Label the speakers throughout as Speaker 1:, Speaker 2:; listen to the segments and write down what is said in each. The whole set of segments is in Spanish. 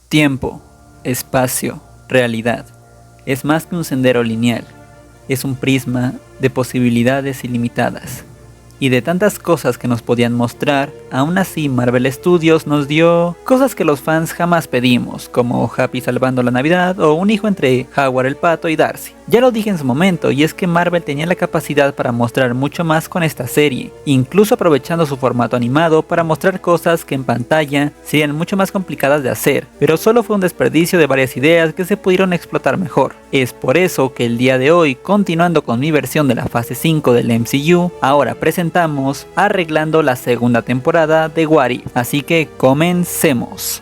Speaker 1: Tiempo, espacio, realidad. Es más que un sendero lineal. Es un prisma de posibilidades ilimitadas. Y de tantas cosas que nos podían mostrar, aún así Marvel Studios nos dio cosas que los fans jamás pedimos, como Happy salvando la Navidad o un hijo entre Howard el Pato y Darcy. Ya lo dije en su momento, y es que Marvel tenía la capacidad para mostrar mucho más con esta serie, incluso aprovechando su formato animado para mostrar cosas que en pantalla serían mucho más complicadas de hacer, pero solo fue un desperdicio de varias ideas que se pudieron explotar mejor. Es por eso que el día de hoy, continuando con mi versión de la fase 5 del MCU, ahora presentamos Arreglando la segunda temporada de What If, así que comencemos.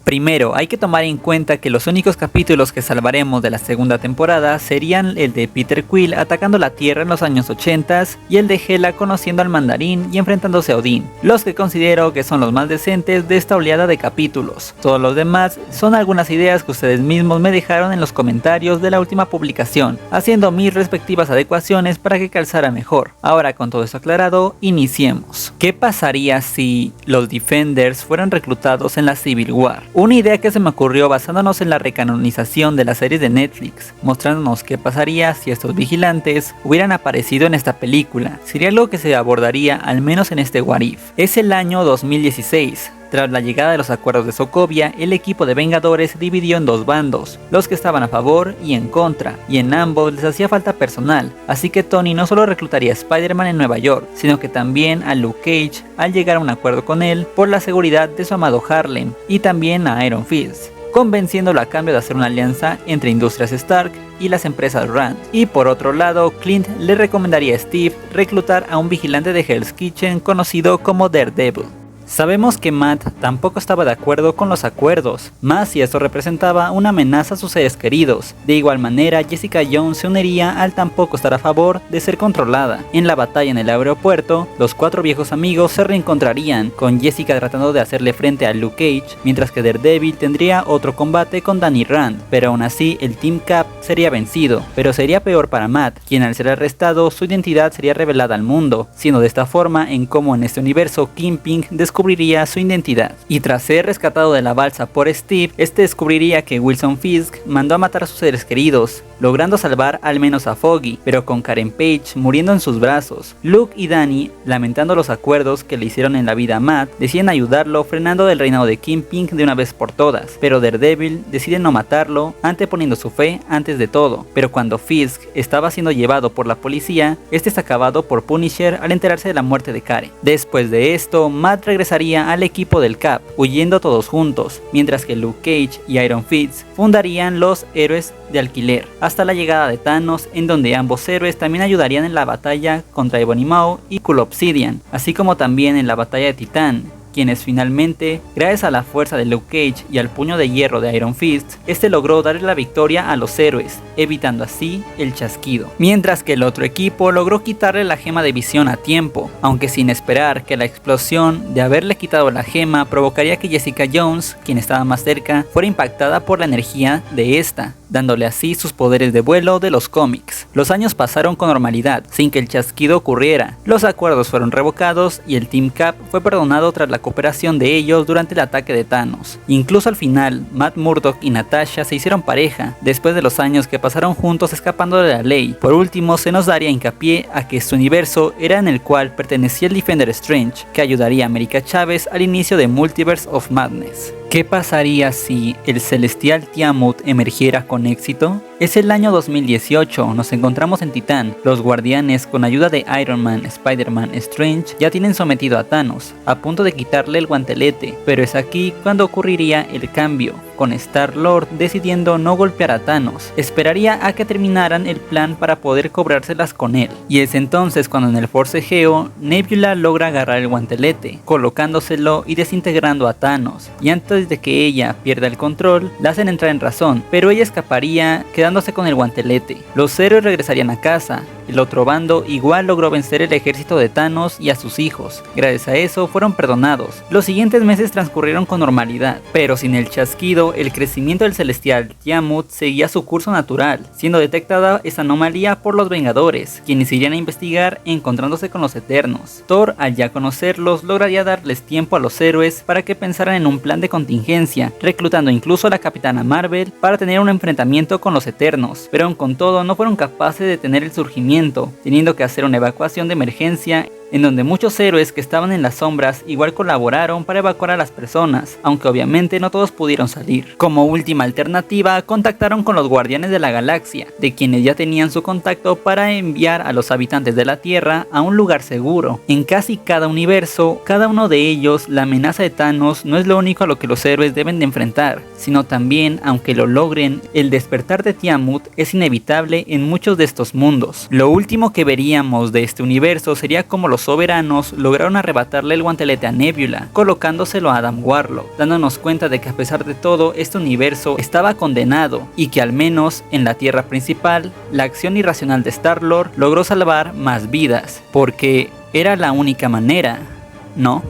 Speaker 1: Primero, hay que tomar en cuenta que los únicos capítulos que salvaremos de la segunda temporada serían el de Peter Quill atacando la Tierra en los años 80 y el de Hela conociendo al Mandarín y enfrentándose a Odín, los que considero que son los más decentes de esta oleada de capítulos. Todos los demás son algunas ideas que ustedes mismos me dejaron en los comentarios de la última publicación, haciendo mis respectivas adecuaciones para que calzara mejor. Ahora, con todo esto aclarado, iniciemos. ¿Qué pasaría si los Defenders fueran reclutados en la Civil War? Una idea que se me ocurrió basándonos en la recanonización de las series de Netflix, mostrándonos qué pasaría si estos vigilantes hubieran aparecido en esta película. Sería algo que se abordaría al menos en este What If. Es el año 2016. Tras la llegada de los acuerdos de Sokovia, el equipo de Vengadores se dividió en dos bandos, los que estaban a favor y en contra, y en ambos les hacía falta personal, así que Tony no solo reclutaría a Spider-Man en Nueva York, sino que también a Luke Cage al llegar a un acuerdo con él por la seguridad de su amado Harlem, y también a Iron Fist, convenciéndolo a cambio de hacer una alianza entre Industrias Stark y las empresas Rand. Y por otro lado, Clint le recomendaría a Steve reclutar a un vigilante de Hell's Kitchen conocido como Daredevil. Sabemos que Matt tampoco estaba de acuerdo con los acuerdos, más si esto representaba una amenaza a sus seres queridos. De igual manera, Jessica Jones se uniría al tampoco estar a favor de ser controlada. En la batalla en el aeropuerto, los cuatro viejos amigos se reencontrarían, con Jessica tratando de hacerle frente a Luke Cage, mientras que Daredevil tendría otro combate con Danny Rand, pero aún así el Team Cap sería vencido. Pero sería peor para Matt, quien al ser arrestado su identidad sería revelada al mundo, siendo de esta forma en cómo en este universo Kingpin descubriría su identidad. Y tras ser rescatado de la balsa por Steve, este descubriría que Wilson Fisk mandó a matar a sus seres queridos, logrando salvar al menos a Foggy, pero con Karen Page muriendo en sus brazos. Luke y Danny, lamentando los acuerdos que le hicieron en la vida a Matt, deciden ayudarlo frenando el reinado de Kingpin de una vez por todas, pero Daredevil decide no matarlo, anteponiendo su fe antes de todo. Pero cuando Fisk estaba siendo llevado por la policía, este es acabado por Punisher al enterarse de la muerte de Karen. Después de esto, Matt regresaría al equipo del Cap, huyendo todos juntos, mientras que Luke Cage y Iron Fist fundarían los Héroes de Alquiler, hasta la llegada de Thanos, en donde ambos héroes también ayudarían en la batalla contra Ebony Maw y Cool Obsidian, así como también en la batalla de Titán, quienes finalmente, gracias a la fuerza de Luke Cage y al puño de hierro de Iron Fist, este logró darle la victoria a los héroes, evitando así el chasquido. Mientras que el otro equipo logró quitarle la gema de visión a tiempo, aunque sin esperar que la explosión de haberle quitado la gema provocaría que Jessica Jones, quien estaba más cerca, fuera impactada por la energía de esta, dándole así sus poderes de vuelo de los cómics. Los años pasaron con normalidad, sin que el chasquido ocurriera. Los acuerdos fueron revocados y el Team Cap fue perdonado tras la cooperación de ellos durante el ataque de Thanos. Incluso al final, Matt Murdock y Natasha se hicieron pareja, después de los años que pasaron juntos escapando de la ley. Por último, se nos daría hincapié a que este universo era en el cual pertenecía el Defender Strange, que ayudaría a America Chavez al inicio de Multiverse of Madness. ¿Qué pasaría si el celestial Tiamut emergiera con éxito? Es el año 2018, nos encontramos en Titán. Los guardianes, con ayuda de Iron Man, Spider-Man, Strange, ya tienen sometido a Thanos, a punto de quitarle el guantelete, pero es aquí cuando ocurriría el cambio, con Star-Lord decidiendo no golpear a Thanos. Esperaría a que terminaran el plan para poder cobrárselas con él, y es entonces cuando en el forcejeo, Nebula logra agarrar el guantelete, colocándoselo y desintegrando a Thanos, y antes de que ella pierda el control, la hacen entrar en razón, pero ella escaparía quedándose con el guantelete. Los héroes regresarían a casa, El otro bando igual logró vencer el ejército de Thanos y a sus hijos. Gracias a eso fueron perdonados. Los siguientes meses transcurrieron con normalidad, pero sin el chasquido, el crecimiento del celestial Tiamut seguía su curso natural, siendo detectada esa anomalía por los Vengadores, quienes irían a investigar encontrándose con los Eternos. Thor, al ya conocerlos, lograría darles tiempo a los héroes para que pensaran en un plan de contingencia, reclutando incluso a la Capitana Marvel para tener un enfrentamiento con los Eternos, pero aun con todo no fueron capaces de detener el surgimiento, teniendo que hacer una evacuación de emergencia en donde muchos héroes que estaban en las sombras igual colaboraron para evacuar a las personas, aunque obviamente no todos pudieron salir. Como última alternativa, contactaron con los Guardianes de la Galaxia, de quienes ya tenían su contacto para enviar a los habitantes de la Tierra a un lugar seguro. En casi cada universo, cada uno de ellos, la amenaza de Thanos no es lo único a lo que los héroes deben de enfrentar, sino también, aunque lo logren, el despertar de Tiamut es inevitable en muchos de estos mundos. Lo último que veríamos de este universo sería como los soberanos lograron arrebatarle el guantelete a Nebula, colocándoselo a Adam Warlock, dándonos cuenta de que a pesar de todo, este universo estaba condenado y que al menos en la Tierra principal, la acción irracional de Star-Lord logró salvar más vidas, porque era la única manera, ¿no?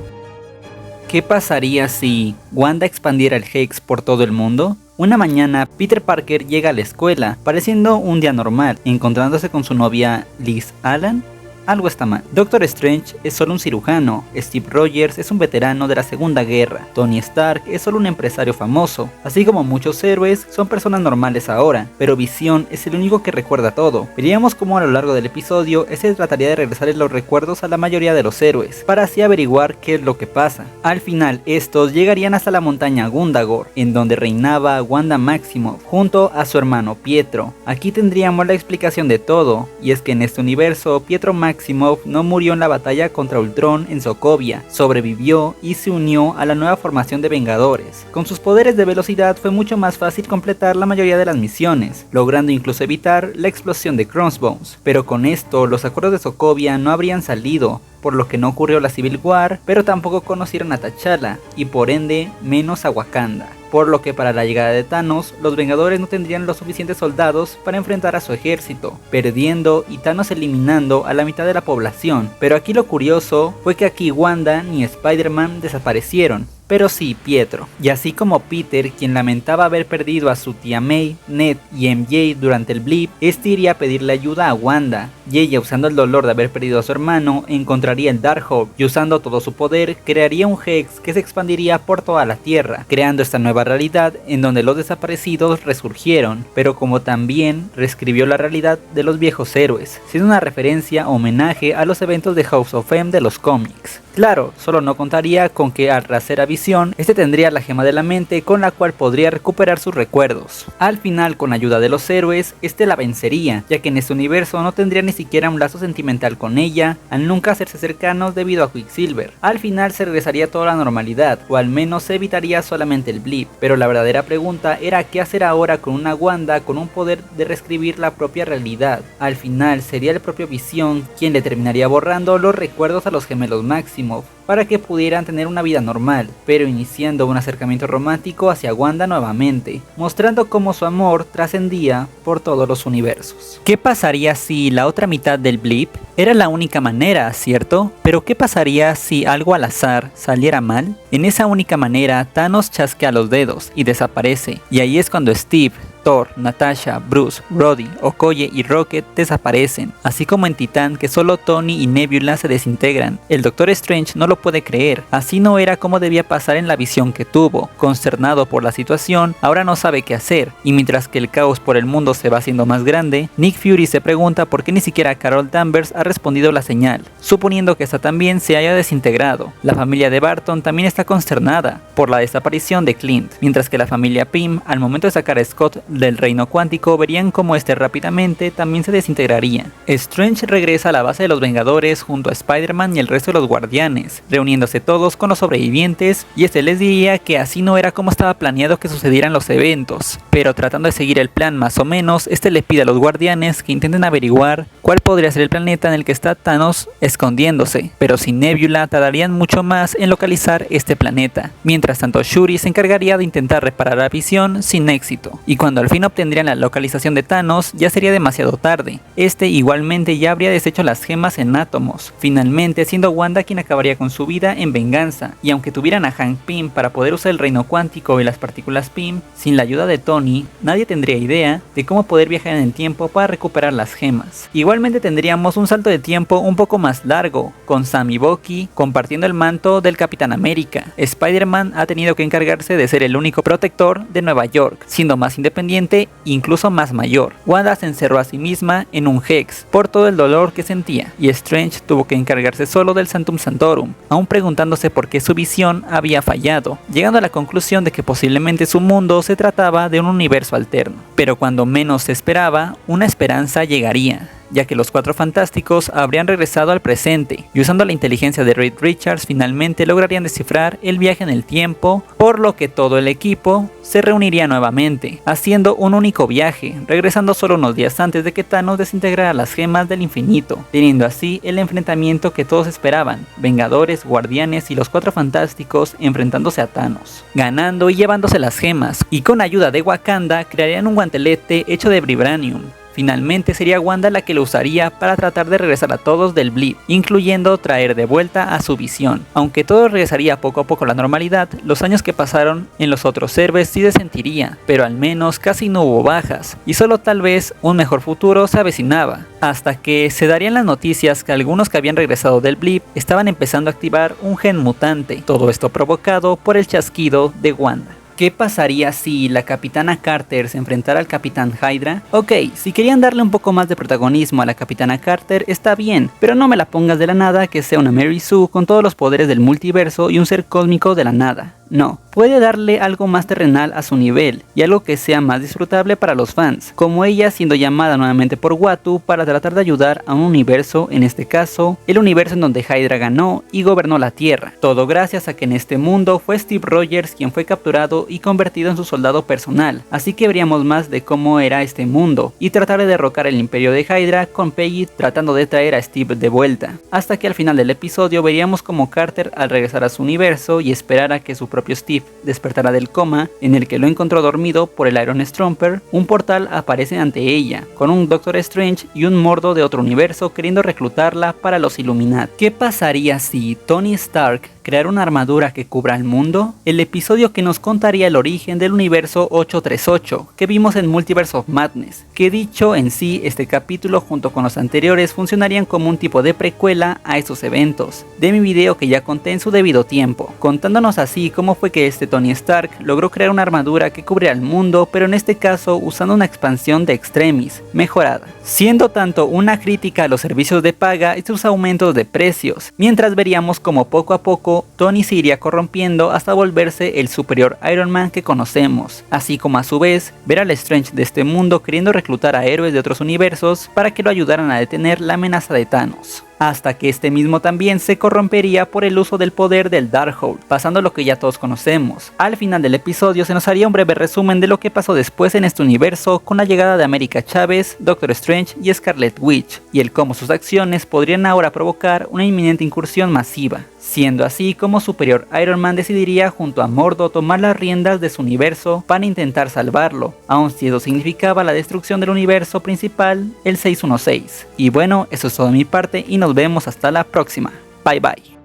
Speaker 1: ¿Qué pasaría si Wanda expandiera el Hex por todo el mundo? Una mañana, Peter Parker llega a la escuela, pareciendo un día normal, encontrándose con su novia Liz Allen. Algo está mal. Doctor Strange es solo un cirujano, Steve Rogers es un veterano de la Segunda Guerra, Tony Stark es solo un empresario famoso, así como muchos héroes son personas normales ahora, pero Visión es el único que recuerda todo. Veríamos cómo a lo largo del episodio se trataría de regresarles los recuerdos a la mayoría de los héroes, para así averiguar qué es lo que pasa. Al final, estos llegarían hasta la montaña Gundagor, en donde reinaba Wanda Maximoff, junto a su hermano Pietro. Aquí tendríamos la explicación de todo, y es que en este universo, Pietro Maximoff no murió en la batalla contra Ultron en Sokovia, sobrevivió y se unió a la nueva formación de Vengadores. Con sus poderes de velocidad fue mucho más fácil completar la mayoría de las misiones, logrando incluso evitar la explosión de Crossbones, pero con esto los acuerdos de Sokovia no habrían salido, por lo que no ocurrió la Civil War, pero tampoco conocieron a T'Challa, y por ende menos a Wakanda. Por lo que para la llegada de Thanos, los Vengadores no tendrían los suficientes soldados para enfrentar a su ejército, perdiendo y Thanos eliminando a la mitad de la población. Pero aquí lo curioso fue que aquí Wanda ni Spider-Man desaparecieron, pero sí Pietro. Y así como Peter, quien lamentaba haber perdido a su tía May, Ned y MJ durante el blip, este iría a pedirle ayuda a Wanda, y ella, usando el dolor de haber perdido a su hermano, encontraría el Darkhold y usando todo su poder crearía un Hex que se expandiría por toda la Tierra, creando esta nueva realidad en donde los desaparecidos resurgieron, pero como también reescribió la realidad de los viejos héroes, siendo una referencia o homenaje a los eventos de House of M de los cómics. Claro, solo no contaría con que al rehacer a Visión, este tendría la gema de la mente con la cual podría recuperar sus recuerdos. Al final, con ayuda de los héroes, este la vencería, ya que en este universo no tendría ni siquiera un lazo sentimental con ella, al nunca hacerse cercanos debido a Quicksilver. Al final se regresaría toda la normalidad, o al menos se evitaría solamente el blip, pero la verdadera pregunta era qué hacer ahora con una Wanda con un poder de reescribir la propia realidad. Al final sería el propio Visión quien le terminaría borrando los recuerdos a los gemelos Maximoff, para que pudieran tener una vida normal, pero iniciando un acercamiento romántico hacia Wanda nuevamente, mostrando cómo su amor trascendía por todos los universos. ¿Qué pasaría si la otra mitad del blip era la única manera, cierto? Pero ¿qué pasaría si algo al azar saliera mal? En esa única manera, Thanos chasquea los dedos y desaparece, y ahí es cuando Steve, Thor, Natasha, Bruce, Rhodey, Okoye y Rocket desaparecen, así como en Titán que solo Tony y Nebula se desintegran. El Doctor Strange no lo puede creer, así no era como debía pasar en la visión que tuvo. Consternado por la situación, ahora no sabe qué hacer, y mientras que el caos por el mundo se va haciendo más grande, Nick Fury se pregunta por qué ni siquiera Carol Danvers ha respondido la señal, suponiendo que esta también se haya desintegrado. La familia de Barton también está consternada por la desaparición de Clint, mientras que la familia Pym, al momento de sacar a Scott del reino cuántico, verían como este rápidamente también se desintegraría. Strange regresa a la base de los Vengadores junto a Spider-Man y el resto de los Guardianes, reuniéndose todos con los sobrevivientes, y este les diría que así no era como estaba planeado que sucedieran los eventos, pero tratando de seguir el plan más o menos, este le pide a los Guardianes que intenten averiguar cuál podría ser el planeta en el que está Thanos escondiéndose, pero sin Nebula tardarían mucho más en localizar este planeta. Mientras tanto, Shuri se encargaría de intentar reparar la Visión sin éxito, y cuando cuando al fin obtendrían la localización de Thanos ya sería demasiado tarde. Este igualmente ya habría deshecho las gemas en átomos, finalmente siendo Wanda quien acabaría con su vida en venganza, y aunque tuvieran a Hank Pym para poder usar el reino cuántico y las partículas Pym, sin la ayuda de Tony, nadie tendría idea de cómo poder viajar en el tiempo para recuperar las gemas. Igualmente tendríamos un salto de tiempo un poco más largo, con Sam y Bucky compartiendo el manto del Capitán América. Spider-Man ha tenido que encargarse de ser el único protector de Nueva York, siendo más independiente e incluso más mayor. Wanda se encerró a sí misma en un Hex por todo el dolor que sentía, y Strange tuvo que encargarse solo del Santum Santorum, aún preguntándose por qué su visión había fallado, llegando a la conclusión de que posiblemente su mundo se trataba de un universo alterno. Pero cuando menos se esperaba, una esperanza llegaría, ya que los Cuatro Fantásticos habrían regresado al presente, y usando la inteligencia de Reed Richards finalmente lograrían descifrar el viaje en el tiempo, por lo que todo el equipo se reuniría nuevamente, haciendo un único viaje, regresando solo unos días antes de que Thanos desintegrara las gemas del infinito, teniendo así el enfrentamiento que todos esperaban, Vengadores, Guardianes y los Cuatro Fantásticos enfrentándose a Thanos, ganando y llevándose las gemas, y con ayuda de Wakanda crearían un guantelete hecho de vibranium. Finalmente sería Wanda la que lo usaría para tratar de regresar a todos del blip, incluyendo traer de vuelta a su visión. Aunque todo regresaría poco a poco a la normalidad, los años que pasaron en los otros héroes sí se sentiría, pero al menos casi no hubo bajas, y solo tal vez un mejor futuro se avecinaba, hasta que se darían las noticias que algunos que habían regresado del blip estaban empezando a activar un gen mutante, todo esto provocado por el chasquido de Wanda. ¿Qué pasaría si la Capitana Carter se enfrentara al Capitán Hydra? Ok, si querían darle un poco más de protagonismo a la Capitana Carter está bien, pero no me la pongas de la nada que sea una Mary Sue con todos los poderes del multiverso y un ser cósmico de la nada. No, puede darle algo más terrenal a su nivel y algo que sea más disfrutable para los fans, como ella siendo llamada nuevamente por Uatu para tratar de ayudar a un universo, en este caso, el universo en donde Hydra ganó y gobernó la Tierra. Todo gracias a que en este mundo fue Steve Rogers quien fue capturado y convertido en su soldado personal, así que veríamos más de cómo era este mundo y tratar de derrocar el imperio de Hydra con Peggy tratando de traer a Steve de vuelta, hasta que al final del episodio veríamos como Carter al regresar a su universo y esperar a que su propio Steve despertara del coma en el que lo encontró dormido por el Iron Stomper, un portal aparece ante ella, con un Doctor Strange y un Mordo de otro universo queriendo reclutarla para los Illuminati. ¿Qué pasaría si Tony Stark crear una armadura que cubra el mundo? El episodio que nos contaría el origen del universo 838 que vimos en Multiverse of Madness, que dicho en sí este capítulo junto con los anteriores funcionarían como un tipo de precuela a esos eventos, de mi video que ya conté en su debido tiempo, contándonos así cómo fue que este Tony Stark logró crear una armadura que cubriera el mundo, pero en este caso usando una expansión de Extremis, mejorada, siendo tanto una crítica a los servicios de paga y sus aumentos de precios, mientras veríamos como poco a poco Tony se iría corrompiendo hasta volverse el superior Iron Man que conocemos, así como a su vez ver al Strange de este mundo queriendo reclutar a héroes de otros universos para que lo ayudaran a detener la amenaza de Thanos, hasta que este mismo también se corrompería por el uso del poder del Darkhold, pasando lo que ya todos conocemos. Al final del episodio se nos haría un breve resumen de lo que pasó después en este universo con la llegada de América Chávez, Doctor Strange y Scarlet Witch, y el cómo sus acciones podrían ahora provocar una inminente incursión masiva, siendo así como Superior Iron Man decidiría junto a Mordo tomar las riendas de su universo para intentar salvarlo, aun si eso significaba la destrucción del universo principal, el 616. Y bueno, eso es todo de mi parte y nos vemos hasta la próxima. Bye bye.